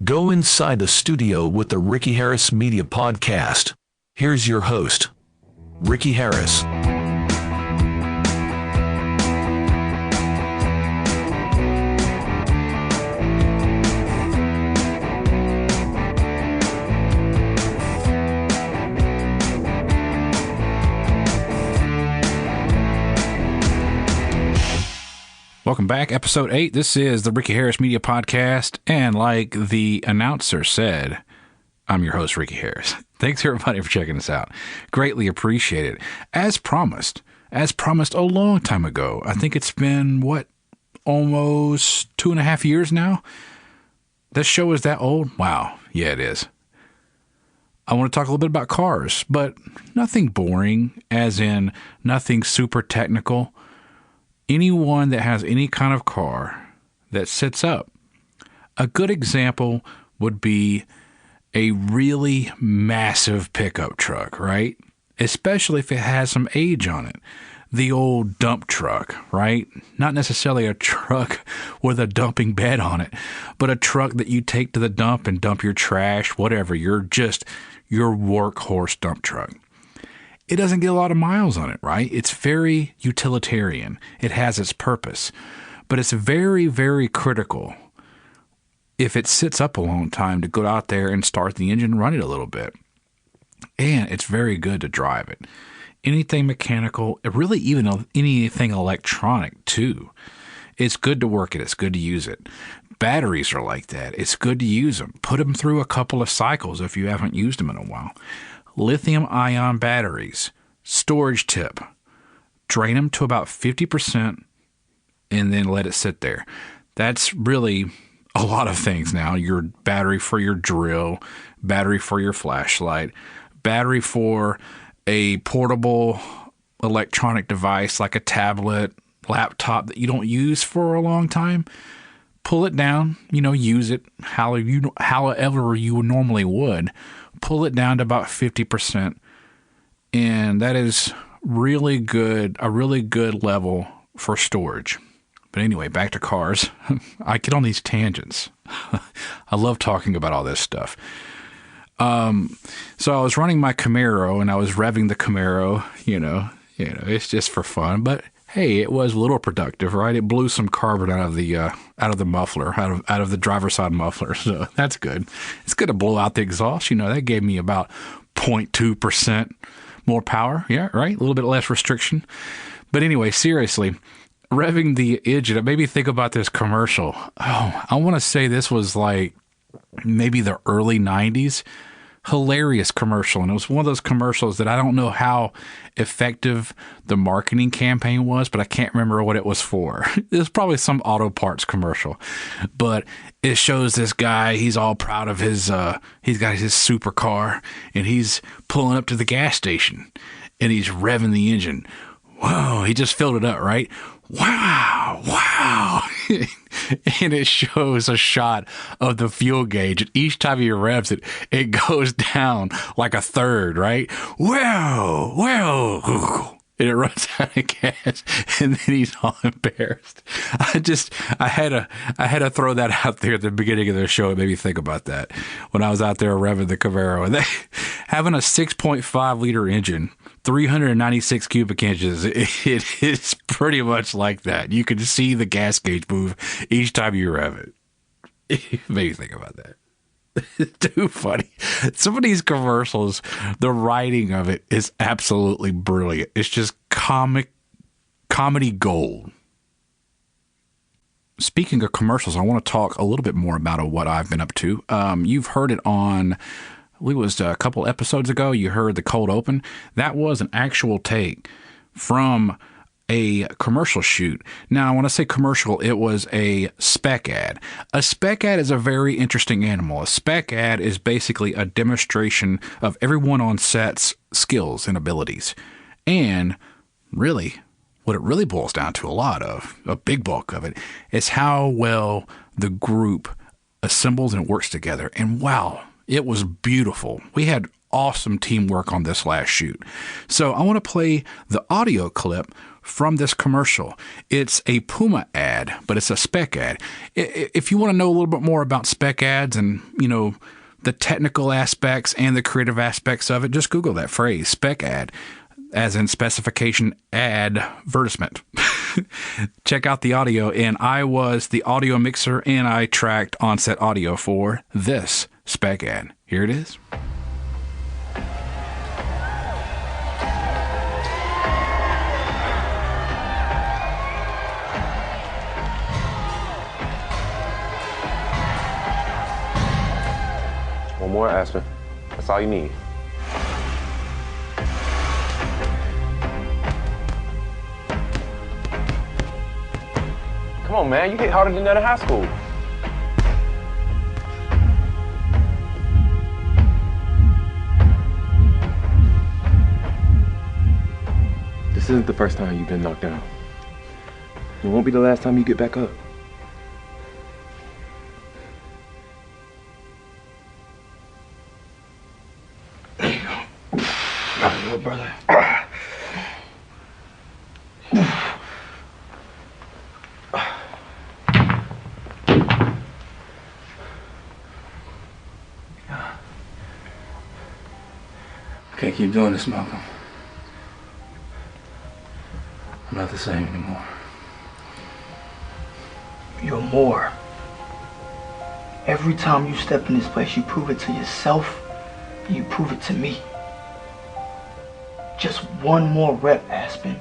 Go inside the studio with the Ricky Harris Media Podcast. Here's your host, Ricky Harris. Welcome back, episode 8. This is the Ricky Harris Media Podcast, and like the announcer said, I'm your host, Ricky Harris. Thanks, everybody, for checking us out. Greatly appreciate it. As promised a long time ago. I think it's been, almost 2.5 years now? This show is that old? Wow. Yeah, it is. I want to talk a little bit about cars, but nothing boring, as in nothing super technical. Anyone that has any kind of car that sits up. A good example would be a really massive pickup truck, right? Especially if it has some age on it. The old dump truck, right? Not necessarily a truck with a dumping bed on it, but a truck that you take to the dump and dump your trash, whatever. Your workhorse dump truck. It doesn't get a lot of miles on it, right? It's very utilitarian. It has its purpose. But it's very, very critical if it sits up a long time to go out there and start the engine, run it a little bit. And it's very good to drive it. Anything mechanical, really even anything electronic too. It's good to work it. It's good to use it. Batteries are like that. It's good to use them. Put them through a couple of cycles if you haven't used them in a while. Lithium-ion batteries, storage tip, drain them to about 50% and then let it sit there. That's really a lot of things now. Your battery for your drill, battery for your flashlight, battery for a portable electronic device like a tablet, laptop that you don't use for a long time. Pull it down, use it however you normally would. Pull it down to about 50%. And that is really good, a really good level for storage. But anyway, back to cars. I get on these tangents. I love talking about all this stuff. So I was running my Camaro and I was revving the Camaro, it's just for fun, but hey, it was a little productive, right? It blew some carbon out of the muffler, out of the driver's side muffler. So that's good. It's good to blow out the exhaust. That gave me about 0.2% more power. Yeah, right. A little bit less restriction. But anyway, seriously, revving the engine, it made me think about this commercial. Oh, I want to say this was like maybe the early 90s. Hilarious commercial. And it was one of those commercials that I don't know how effective the marketing campaign was, but I can't remember what it was for. It was probably some auto parts commercial, but it shows this guy. He's all proud of his, he's got his supercar and he's pulling up to the gas station and he's revving the engine. Whoa. He just filled it up, right? Wow. And it shows a shot of the fuel gauge. And each time he revs it, it goes down like a third, right? Whoa. And it runs out of gas. And then he's all embarrassed. I had to throw that out there at the beginning of the show. It made me think about that when I was out there revving the Camaro. And having a 6.5 liter engine, 396 cubic inches, it is pretty much like that. You can see the gas gauge move each time you rev it. It made me think about that. It's too funny. Some of these commercials, the writing of it is absolutely brilliant. It's just comedy gold. Speaking of commercials, I want to talk a little bit more about what I've been up to. You've heard it on, I believe it was a couple episodes ago. You heard the cold open. That was an actual take from a commercial shoot. Now, when I say commercial, it was a spec ad. A spec ad is a very interesting animal. A spec ad is basically a demonstration of everyone on set's skills and abilities. And really, what it really boils down to a big bulk of it, is how well the group assembles and works together. And wow, it was beautiful. We had awesome teamwork on this last shoot. So I want to play the audio clip from this commercial. It's a Puma ad, but it's a Spec Ad. If you want to know a little bit more about Spec Ads and, the technical aspects and the creative aspects of it, just Google that phrase, Spec Ad, as in specification advertisement. Check out the audio, and I was the audio mixer, and I tracked on-set audio for this Spec Ad. Here it is. One more, Aspen. That's all you need. Come on, man. You hit harder than that in high school. This isn't the first time you've been knocked down. It won't be the last time you get back up. Brother. Can't keep doing this, Malcolm. I'm not the same anymore. You're more. Every time you step in this place, you prove it to yourself and you prove it to me. Just one more rep, Aspen.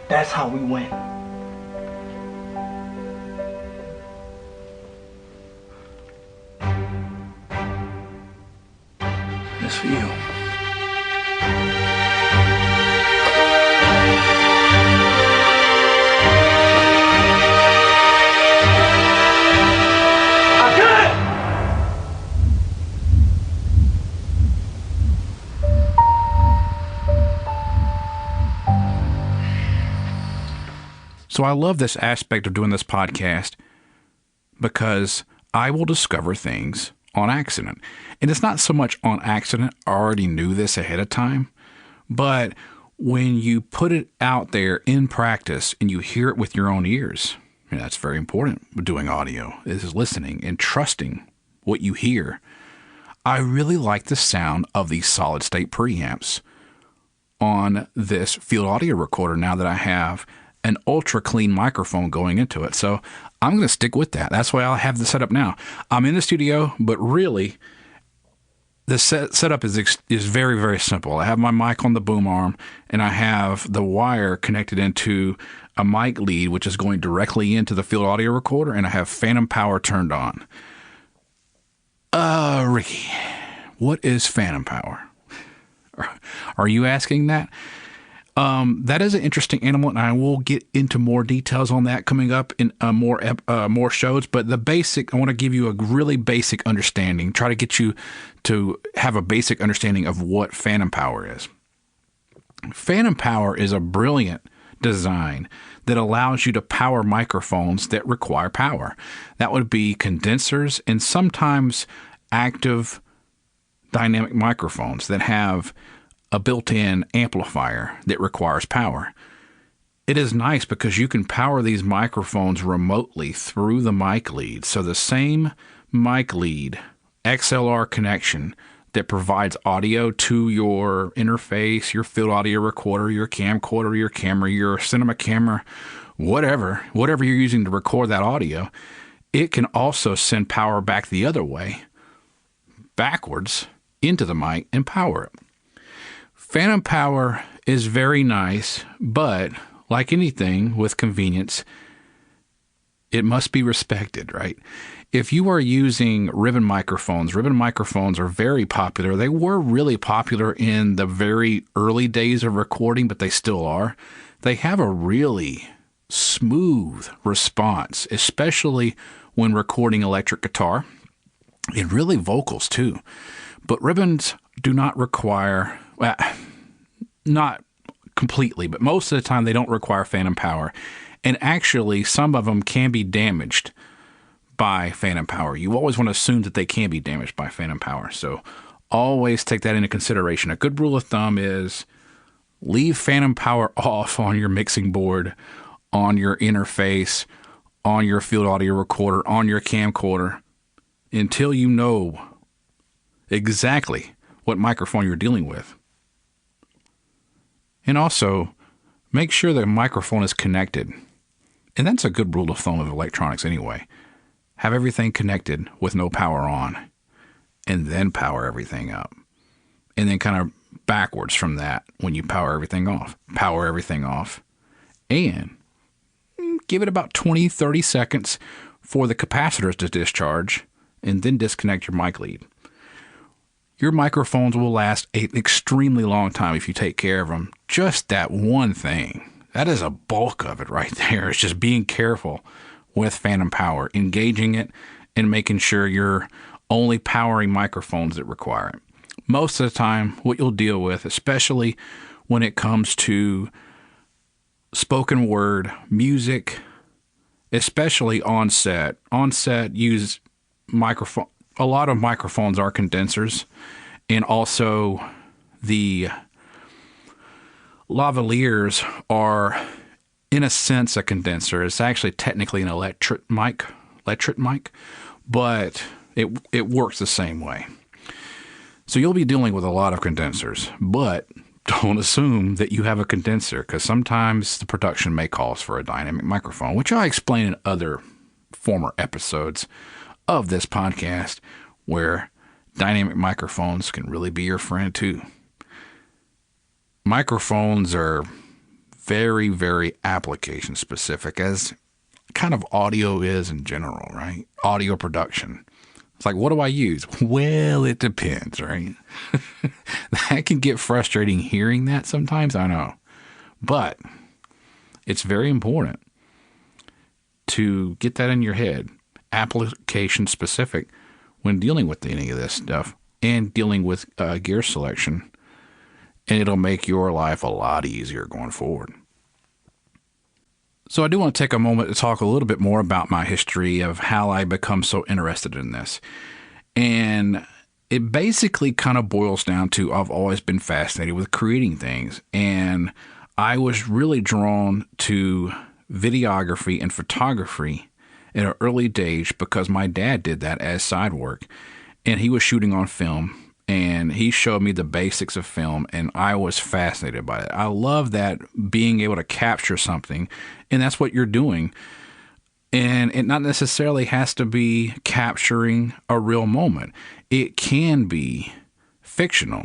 That's how we win. This for you. So I love this aspect of doing this podcast because I will discover things on accident. And it's not so much on accident. I already knew this ahead of time. But when you put it out there in practice and you hear it with your own ears, that's very important with doing audio, is listening and trusting what you hear. I really like the sound of these solid state preamps on this field audio recorder now that I have an ultra clean microphone going into it. So I'm going to stick with that. That's why I'll have the setup now. I'm in the studio, but really the setup is very, very simple. I have my mic on the boom arm, and I have the wire connected into a mic lead, which is going directly into the field audio recorder, and I have phantom power turned on. Ricky, what is phantom power? Are you asking that? That is an interesting animal, and I will get into more details on that coming up in more shows. But I want to give you a really basic understanding, try to get you to have a basic understanding of what phantom power is. Phantom power is a brilliant design that allows you to power microphones that require power. That would be condensers and sometimes active dynamic microphones that have a built-in amplifier that requires power. It is nice because you can power these microphones remotely through the mic lead. So the same mic lead XLR connection that provides audio to your interface, your field audio recorder, your camcorder, your camera, your cinema camera, whatever you're using to record that audio, it can also send power back the other way, backwards into the mic and power it. Phantom power is very nice, but like anything with convenience, it must be respected, right? If you are using ribbon microphones are very popular. They were really popular in the very early days of recording, but they still are. They have a really smooth response, especially when recording electric guitar and really vocals too. But ribbons do not require, well, not completely, but most of the time they don't require phantom power. And actually, some of them can be damaged by phantom power. You always want to assume that they can be damaged by phantom power. So always take that into consideration. A good rule of thumb is leave phantom power off on your mixing board, on your interface, on your field audio recorder, on your camcorder, until you know exactly what microphone you're dealing with. And also, make sure the microphone is connected. And that's a good rule of thumb of electronics anyway. Have everything connected with no power on, and then power everything up. And then kind of backwards from that when you power everything off. Power everything off. And give it about 20, 30 seconds for the capacitors to discharge, and then disconnect your mic lead. Your microphones will last an extremely long time if you take care of them. Just that one thing. That is a bulk of it right there. It's just being careful with phantom power, engaging it, and making sure you're only powering microphones that require it. Most of the time, what you'll deal with, especially when it comes to spoken word, music, especially on set. On set, use microphone. A lot of microphones are condensers, and also the lavaliers are, in a sense, a condenser. It's actually technically an electric mic, but it works the same way. So you'll be dealing with a lot of condensers, but don't assume that you have a condenser, because sometimes the production may call for a dynamic microphone, which I explain in other former episodes of this podcast, where dynamic microphones can really be your friend too. Microphones are very, very application specific, as kind of audio is in general, right? Audio production. It's like, what do I use? Well, it depends, right? That can get frustrating hearing that sometimes, I know. But it's very important to get that in your head, application specific, when dealing with any of this stuff and dealing with gear selection. And it'll make your life a lot easier going forward. So I do want to take a moment to talk a little bit more about my history of how I become so interested in this. And it basically kind of boils down to I've always been fascinated with creating things. And I was really drawn to videography and photography in an early stage because my dad did that as side work. And he was shooting on film. And he showed me the basics of film, and I was fascinated by it. I love that, being able to capture something, and that's what you're doing. And it not necessarily has to be capturing a real moment. It can be fictional.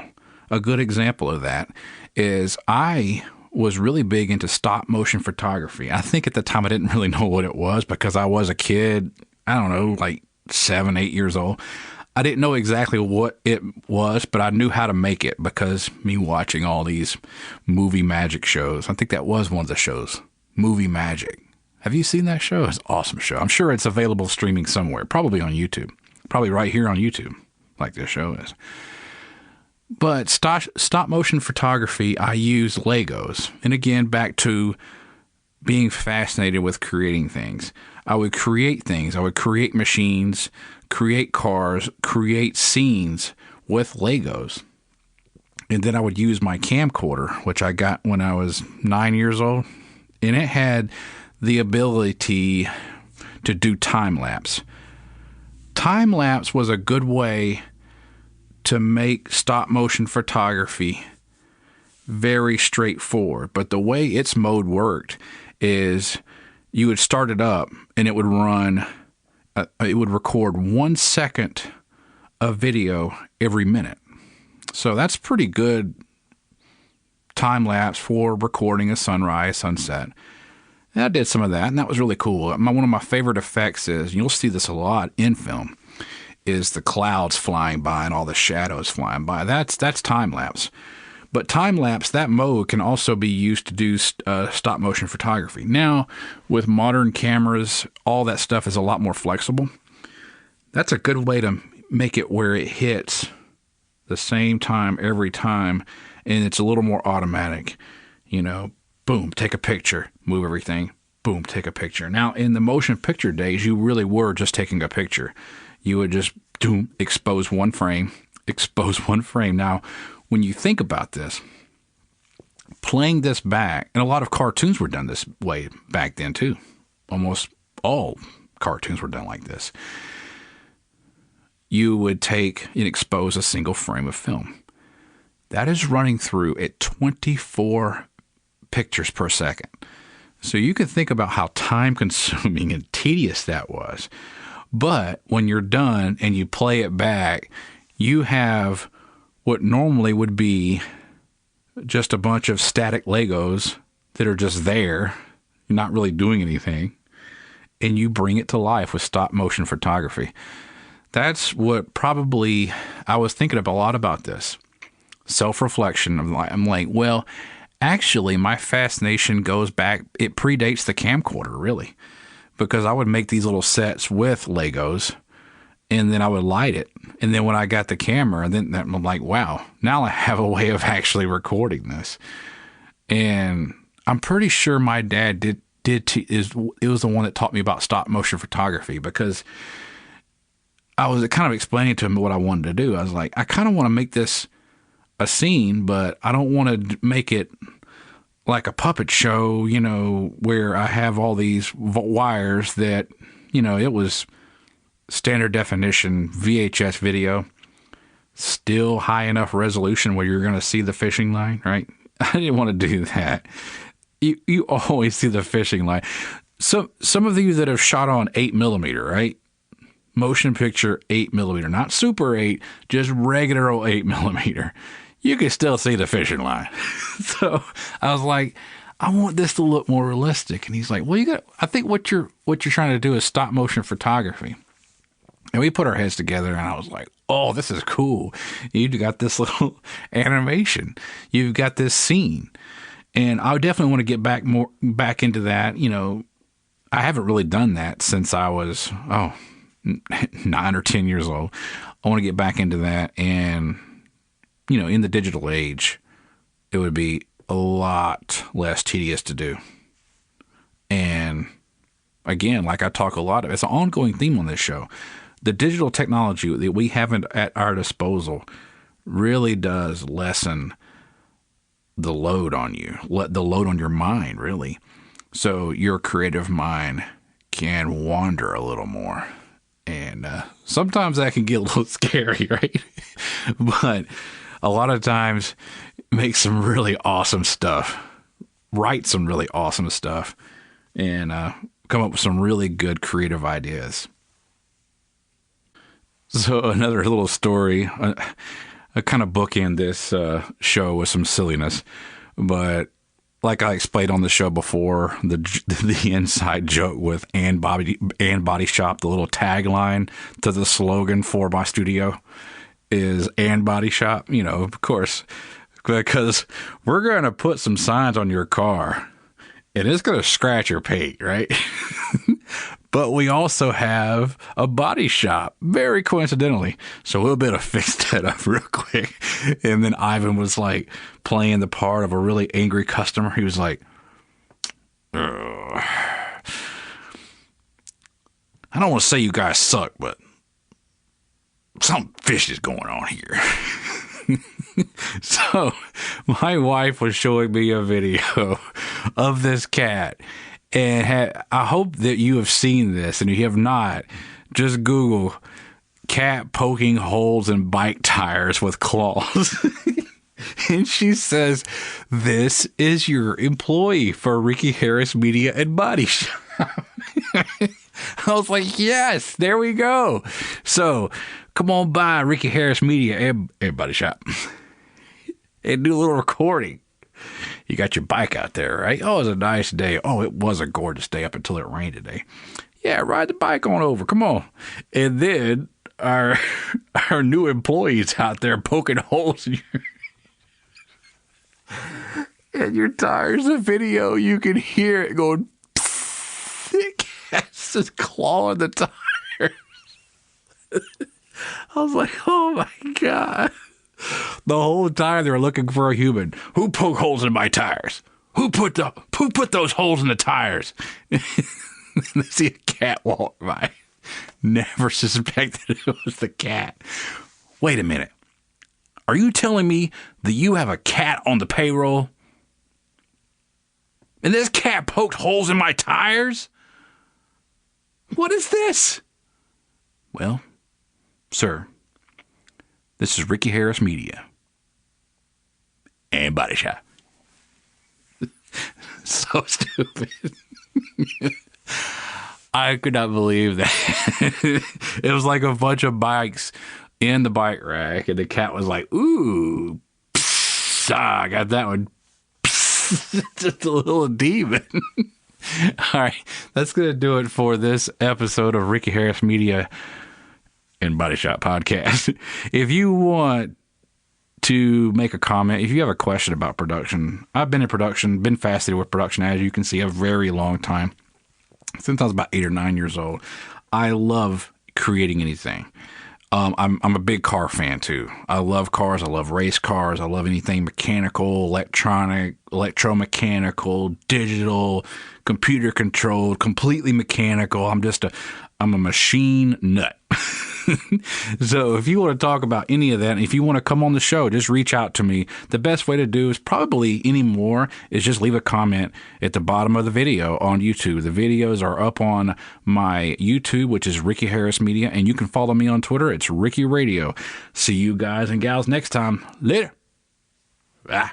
A good example of that is I was really big into stop motion photography. I think at the time I didn't really know what it was because I was a kid, I don't know, like 7, 8 years old. I didn't know exactly what it was, but I knew how to make it because me watching all these movie magic shows. I think that was one of the shows, Movie Magic. Have you seen that show? It's an awesome show. I'm sure it's available streaming somewhere, probably on YouTube, probably right here on YouTube, like this show is. But stop motion photography, I use Legos. And again, back to being fascinated with creating things. I would create things. I would create machines, create cars, create scenes with Legos. And then I would use my camcorder, which I got when I was 9 years old. And it had the ability to do time-lapse. Time-lapse was a good way to make stop-motion photography very straightforward. But the way its mode worked is you would start it up and it would run, it would record 1 second of video every minute. So that's pretty good time lapse for recording a sunrise, sunset. And I did some of that, and that was really cool. One of my favorite effects is, you'll see this a lot in film, is the clouds flying by and all the shadows flying by. That's time lapse. But time-lapse, that mode can also be used to do stop-motion photography. Now, with modern cameras, all that stuff is a lot more flexible. That's a good way to make it where it hits the same time every time, and it's a little more automatic. You know, boom, take a picture, move everything, boom, take a picture. Now, in the motion picture days, you really were just taking a picture. You would just expose one frame, expose one frame. Now, when you think about this, playing this back, and a lot of cartoons were done this way back then too. Almost all cartoons were done like this. You would take and expose a single frame of film. That is running through at 24 pictures per second. So you can think about how time consuming and tedious that was. But when you're done and you play it back, you have what normally would be just a bunch of static Legos that are just there, not really doing anything, and you bring it to life with stop motion photography. That's what probably I was thinking a lot about this. Self-reflection. I'm like, well, actually, my fascination goes back, it predates the camcorder, really, because I would make these little sets with Legos, and then I would light it. And then when I got the camera, then I'm like, wow, now I have a way of actually recording this. And I'm pretty sure my dad it was the one that taught me about stop motion photography, because I was kind of explaining to him what I wanted to do. I was like, I kind of want to make this a scene, but I don't want to make it like a puppet show, you know, where I have all these wires that, you know, it was standard definition VHS video, still high enough resolution where you're going to see the fishing line, right? I didn't want to do that. You always see the fishing line. So some of you that have shot on 8mm, right? Motion picture 8mm, not Super 8, just regular old 8mm. You can still see the fishing line. So I was like, I want this to look more realistic. And he's like, well, I think what you're trying to do is stop motion photography. And we put our heads together, and I was like, oh, this is cool. You got this little animation. You've got this scene. And I definitely want to get back into that. You know, I haven't really done that since I was, 9 or 10 years old. I want to get back into that. And, you know, in the digital age, it would be a lot less tedious to do. And again, like I talk a lot of, it's an ongoing theme on this show. The digital technology that we have at our disposal really does lessen the load on you, the load on your mind, really. So your creative mind can wander a little more. And sometimes that can get a little scary, right? But a lot of times make some really awesome stuff, write some really awesome stuff, and come up with some really good creative ideas. So another little story, I kind of bookend this show with some silliness, but like I explained on the show before, the inside joke with and Body Shop, the little tagline to the slogan for my studio is and Body Shop, you know, of course, because we're going to put some signs on your car and it's going to scratch your paint, right? But we also have a body shop, very coincidentally. So we'll be able to fix that up real quick. And then Ivan was like playing the part of a really angry customer. He was like, ugh. I don't want to say you guys suck, but something fishy is going on here. So my wife was showing me a video of this cat. And I hope that you have seen this, and if you have not, just Google cat poking holes in bike tires with claws. And she says, this is your employee for Ricky Harris Media and Body Shop. I was like, yes, there we go. So come on by Ricky Harris Media and Body Shop and do a little recording. You got your bike out there, right? Oh, it was a nice day. Oh, it was a gorgeous day up until it rained today. Yeah, ride the bike on over. Come on. And then our new employees out there poking holes in your tires. The video, you can hear it going, it cat's just clawing the tire. I was like, oh my God. The whole time they were looking for a human. Who poked holes in my tires? Who put those holes in the tires? They see a cat walk by. Never suspected it was the cat. Wait a minute. Are you telling me that you have a cat on the payroll? And this cat poked holes in my tires? What is this? Well, sir, this is Ricky Harris Media and Body Shop. So stupid. I could not believe that. It was like a bunch of bikes in the bike rack, and the cat was like, ooh, psst, I got that one. Psst, just a little demon. All right, that's going to do it for this episode of Ricky Harris Media and Body Shop Podcast. If you want to make a comment, if you have a question about production, I've been in production, been fascinated with production, as you can see, a very long time. Since I was about 8 or 9 years old. I love creating anything. I'm a big car fan too. I love cars. I love race cars. I love anything mechanical, electronic, electromechanical, digital, computer controlled, completely mechanical. I'm a machine nut. So if you want to talk about any of that, if you want to come on the show, just reach out to me. The best way to do is probably anymore is just leave a comment at the bottom of the video on YouTube. The videos are up on my YouTube, which is Ricky Harris Media, and you can follow me on Twitter. It's Ricky Radio. See you guys and gals next time. Later. Bye.